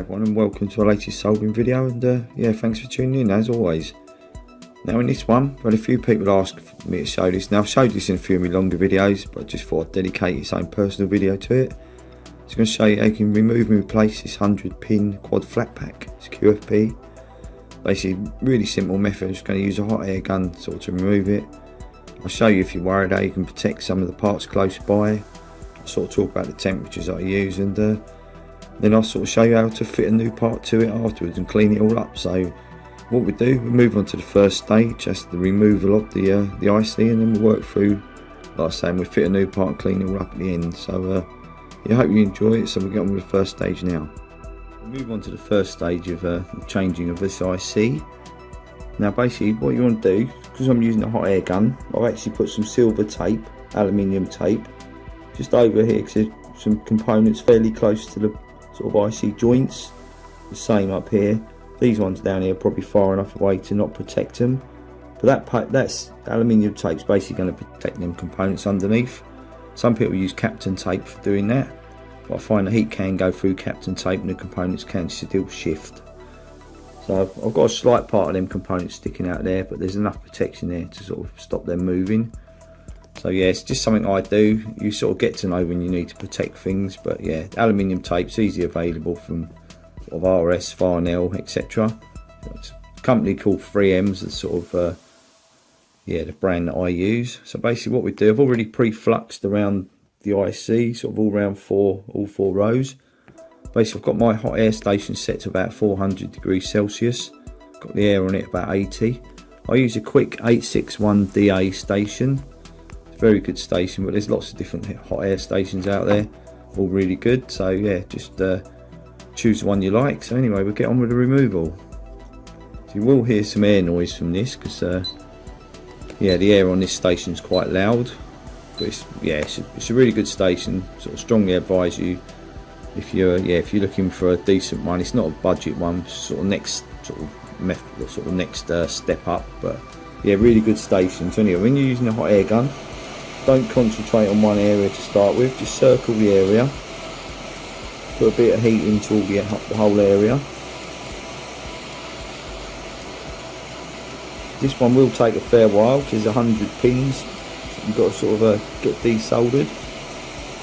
everyone, and welcome to our latest soldering video, and yeah, thanks for tuning in as always. Now in this one, I've had a few people ask me to show this. Now I've showed this in a few of my longer videos, but I just thought I'd dedicate its own personal video to it. So I'm going to show you how you can remove and replace this 100 pin quad flat pack. It's QFP. Basically, really simple method. I'm just going to use a hot air gun sort of to remove it. I'll show you if you're worried how you can protect some of the parts close by. I'll sort of talk about the temperatures that I use, and then I'll sort of show you how to fit a new part to it afterwards and clean it all up. So what we do, we move on to the first stage, that's the removal of the IC, and then we'll work through, like I was saying, we fit a new part and clean it all up at the end. So yeah, I hope you enjoy it. So we'll get on with the first stage now. We'll move on to the first stage of the changing of this IC. Now basically what you want to do, because I'm using a hot air gun, I've actually put some silver tape, aluminium tape, just over here, because there's some components fairly close to the sort of IC joints. The same up here. These ones down here are probably far enough away to not protect them, but that's aluminium tape's basically going to protect them components underneath. Some people use Kapton tape for doing that, but I find the heat can go through Kapton tape and the components can still shift. So I've got a slight part of them components sticking out there, but there's enough protection there to sort of stop them moving. So yeah, it's just something I do. You sort of get to know when you need to protect things, but yeah, aluminium tape's easily available from sort of RS, Farnell, etc. It's a company called 3M's, that's sort of yeah, the brand that I use. So basically what we do, I've already pre-fluxed around the IC, sort of all around all four rows. Basically I've got my hot air station set to about 400 degrees Celsius. Got the air on it about 80. I use a quick 861DA station. It's a very good station, but there's lots of different hot air stations out there, all really good. So yeah, just choose the one you like. So anyway, we'll get on with the removal. So you will hear some air noise from this, because yeah, the air on this station is quite loud. But it's a really good station. Sort of strongly advise you, if you're looking for a decent one. It's not a budget one, sort of next step up, but yeah, really good station. So anyway, when you're using a hot air gun, don't concentrate on one area to start with, just circle the area, put a bit of heat into the whole area. This one will take a fair while because there's 100 pins, so you've got to sort of get desoldered.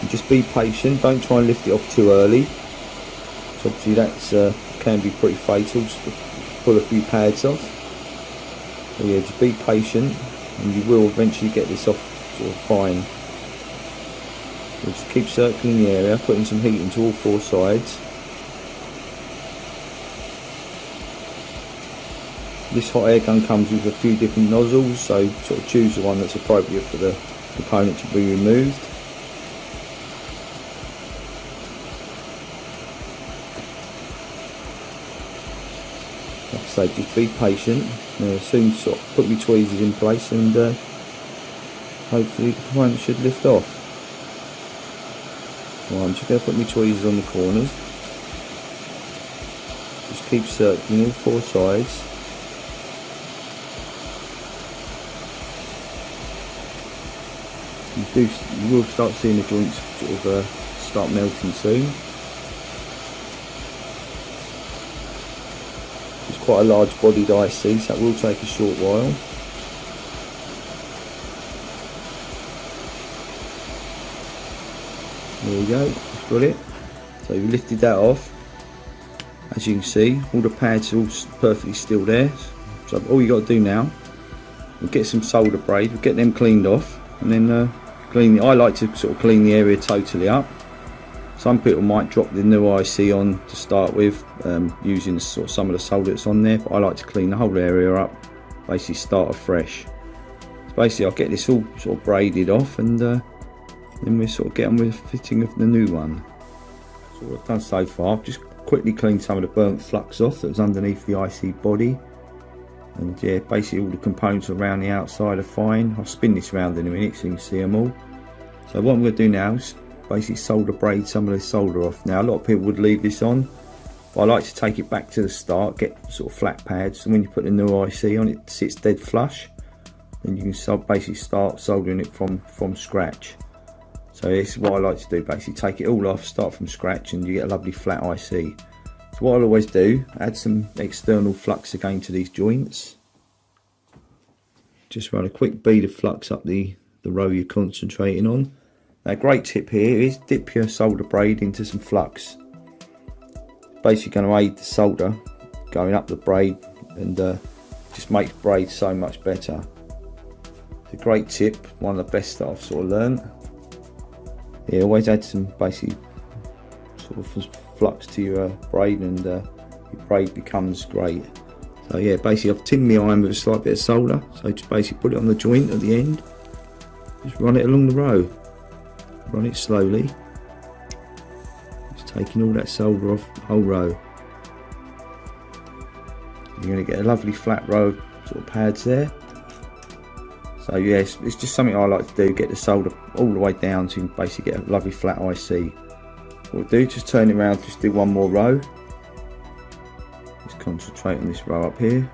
And just be patient, don't try and lift it off too early, so obviously that's can be pretty fatal, just to pull a few pads off. So yeah, just be patient and you will eventually get this off sort of fine. So just keep circling the area, putting some heat into all four sides. This hot air gun comes with a few different nozzles, so sort of choose the one that's appropriate for the component to be removed. Like I say, just be patient. Soon sort of put my tweezers in place, and hopefully the component should lift off. Well, I'm just going to put my tweezers on the corners. Just keep circling all four sides. You will start seeing the joints sort of start melting soon. It's quite a large bodied IC, so that will take a short while. There we go, that's got it. So we lifted that off. As you can see, all the pads are all perfectly still there. So all you got to do now, we'll get some solder braid, we'll get them cleaned off, and then I like to sort of clean the area totally up. Some people might drop the new IC on to start with, using sort of some of the solder that's on there, but I like to clean the whole area up, basically start afresh. So basically I'll get this all sort of braided off, and then we'll sort of get on with the fitting of the new one. So what I've done so far, I've just quickly cleaned some of the burnt flux off that was underneath the IC body. And yeah, basically all the components around the outside are fine. I'll spin this around in a minute so you can see them all. So what I'm going to do now is basically solder braid some of the solder off. Now a lot of people would leave this on, but I like to take it back to the start, get sort of flat pads, and when you put the new IC on, it sits dead flush. Then you can basically start soldering it from scratch. So this is what I like to do, basically take it all off, start from scratch, and you get a lovely flat IC. So what I'll always do, add some external flux again to these joints. Just run a quick bead of flux up the row you're concentrating on. Now, a great tip here is dip your solder braid into some flux. Basically going to aid the solder going up the braid and just makes braid so much better. It's a great tip, one of the best that I've sort of learned. Yeah, always add some basically sort of flux to your braid and your braid becomes great. So yeah, basically I've tinned my iron with a slight bit of solder, so just basically put it on the joint at the end, just run it along the row, run it slowly, just taking all that solder off the whole row. You're going to get a lovely flat row of sort of pads there. So yes, it's just something I like to do, get the solder all the way down to basically get a lovely flat IC. What we'll do, just turn it around, just do one more row. Just concentrate on this row up here.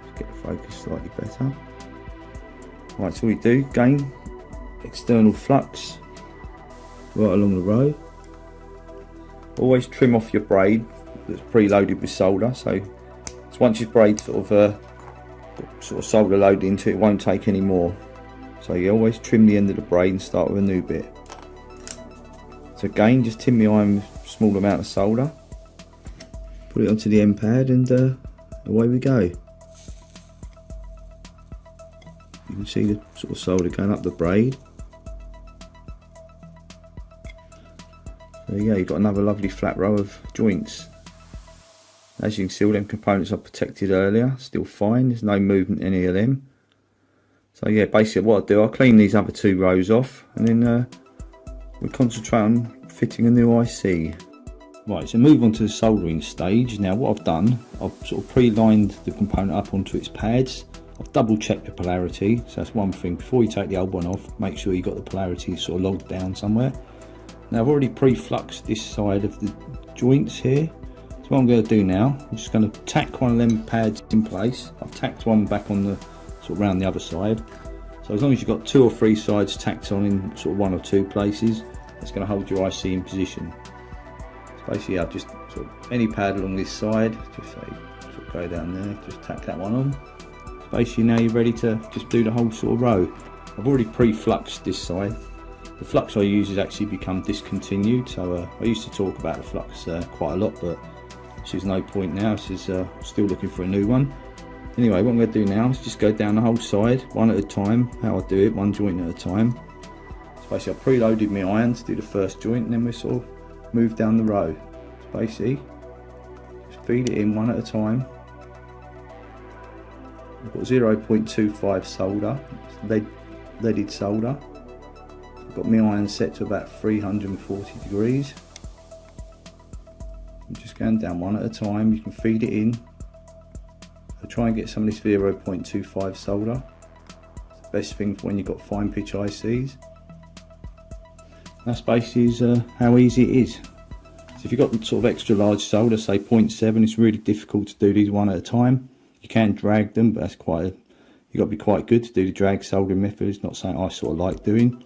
Just get the focus slightly better. Right, so we do, gain external flux right along the row. Always trim off your braid that's preloaded with solder, so once your braid sort of solder loaded into it, won't take any more. So you always trim the end of the braid and start with a new bit. So again, just tin my iron with a small amount of solder, put it onto the end pad, and away we go. You can see the sort of solder going up the braid. There you go, you've got another lovely flat row of joints. As you can see, all them components I protected earlier, still fine, there's no movement in any of them. So yeah, basically what I'll do, I'll clean these other two rows off, and then we'll concentrate on fitting a new IC. Right, so move on to the soldering stage. Now what I've done, I've sort of pre-lined the component up onto its pads. I've double checked the polarity, so that's one thing. Before you take the old one off, make sure you've got the polarity sort of logged down somewhere. Now I've already pre-fluxed this side of the joints here. So what I'm going to do now, I'm just going to tack one of them pads in place. I've tacked one back on the sort of around the other side. So as long as you've got 2 or 3 sides tacked on in sort of 1 or 2 places, that's going to hold your IC in position. So basically I'll just sort of any pad along this side, just say sort of go down there, just tack that one on. So basically now you're ready to just do the whole sort of row. I've already pre-fluxed this side. The flux I use has actually become discontinued, so I used to talk about the flux quite a lot, but there's no point now, still looking for a new one. Anyway, what I'm going to do now is just go down the whole side, one at a time, how I do it, one joint at a time. So basically I've preloaded my iron to do the first joint, and then we sort of move down the row. So basically, just feed it in one at a time. I've got 0.25 solder, it's leaded solder. I've got my iron set to about 340 degrees. I'm just going down one at a time, you can feed it in. I'll try and get some of this 0.25 solder. It's the best thing for when you've got fine pitch ICs. That's basically how easy it is. So if you've got the sort of extra large solder, say 0.7, it's really difficult to do these one at a time. You can drag them, but that's you've got to be quite good to do the drag soldering method. It's not something I sort of like doing.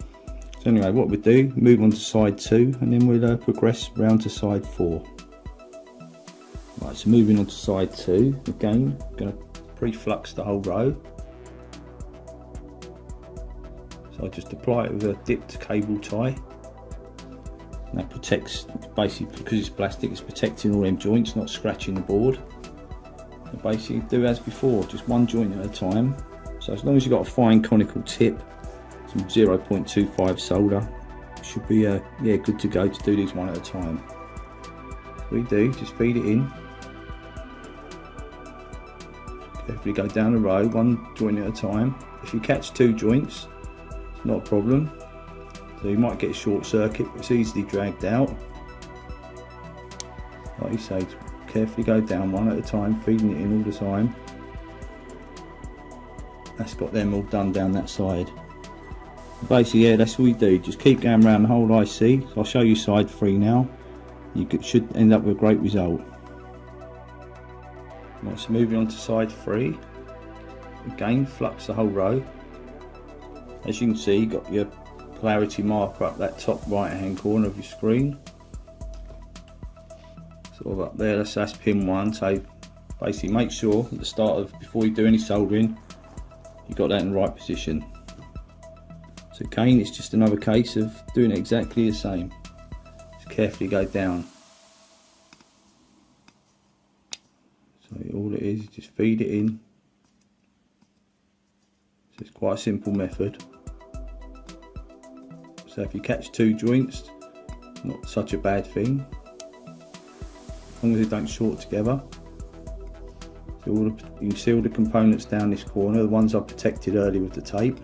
So anyway, what we do, move on to side 2, and then we'll progress round to side 4. Right, so moving on to side 2, again, going to pre-flux the whole row. So I just apply it with a dipped cable tie. And that protects, basically because it's plastic, it's protecting all them joints, not scratching the board. And basically do as before, just one joint at a time. So as long as you've got a fine conical tip, some 0.25 solder, should be good to go to do these one at a time. We do, just feed it in. Carefully go down the row, one joint at a time. If you catch 2 joints, it's not a problem. So you might get a short circuit, but it's easily dragged out. Like you say, carefully go down one at a time, feeding it in all the time. That's got them all done down that side. Basically, yeah, that's what we do. Just keep going around the whole IC. So I'll show you side 3 now. You should end up with a great result. Right, so moving on to side 3. Again, flux the whole row. As you can see, you've got your polarity marker up that top right hand corner of your screen. So sort of up there. That's pin 1. So basically make sure at the start of, before you do any soldering, you've got that in the right position. So again, it's just another case of doing it exactly the same. Just carefully go down. So all it is just feed it in. So it's quite a simple method. So if you catch 2 joints, not such a bad thing, as long as they don't short together. So you can see all the components down this corner, the ones I protected earlier with the tape.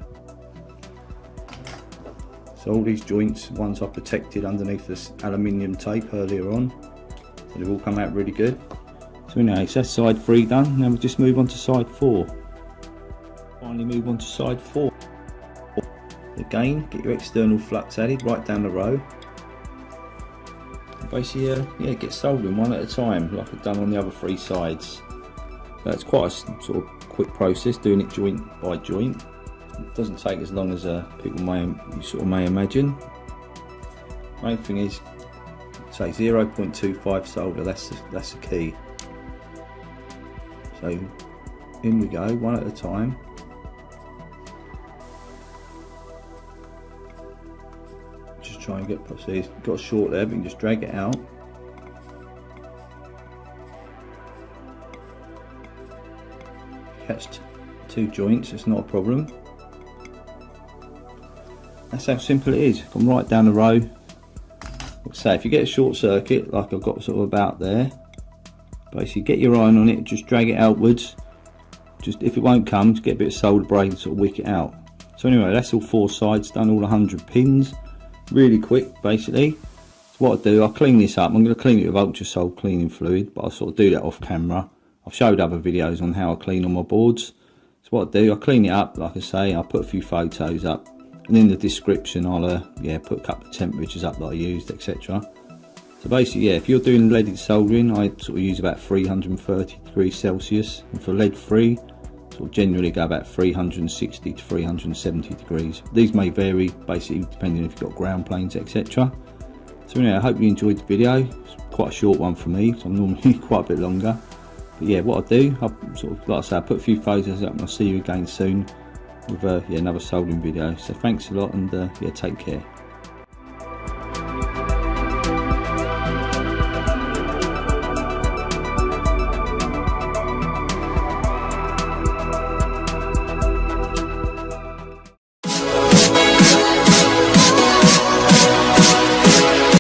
So all these joints, ones I protected underneath this aluminium tape earlier on, so they've all come out really good. So anyway, so that's side 3 done. Now we'll just move on to side 4. Finally move on to side 4. Again, get your external flux added right down the row. And basically, yeah, get soldering one at a time, like I've done on the other 3 sides. So it's quite a sort of quick process, doing it joint by joint. It doesn't take as long as people may imagine. Main thing is, say 0.25 solder. That's the key. So in we go, one at a time. Just try and get, see, it's got a short there, but you can just drag it out. Catch 2 joints, it's not a problem. That's how simple it is. Come right down the row. Say if you get a short circuit, like I've got sort of about there, basically get your iron on it, just drag it outwards. Just if it won't come, just get a bit of solder braid and sort of wick it out. So anyway, that's all 4 sides done, all 100 pins. Really quick, basically. So what I do, I'll clean this up. I'm going to clean it with Ultra Sol cleaning fluid, but I'll sort of do that off camera. I've showed other videos on how I clean on my boards. So what I do, I clean it up, like I say, I'll put a few photos up, and in the description I'll put a couple of temperatures up that I used, etc. So basically, yeah, if you're doing leaded soldering, I sort of use about 330 degrees Celsius, and for lead free, sort of generally go about 360 to 370 degrees. These may vary basically depending if you've got ground planes, etc. So anyway, I hope you enjoyed the video. It's quite a short one for me, so I'm normally quite a bit longer. But yeah, what I do, I'll sort of, like I say, I'll put a few photos up, and I'll see you again soon with another soldering video. So thanks a lot, and yeah, take care.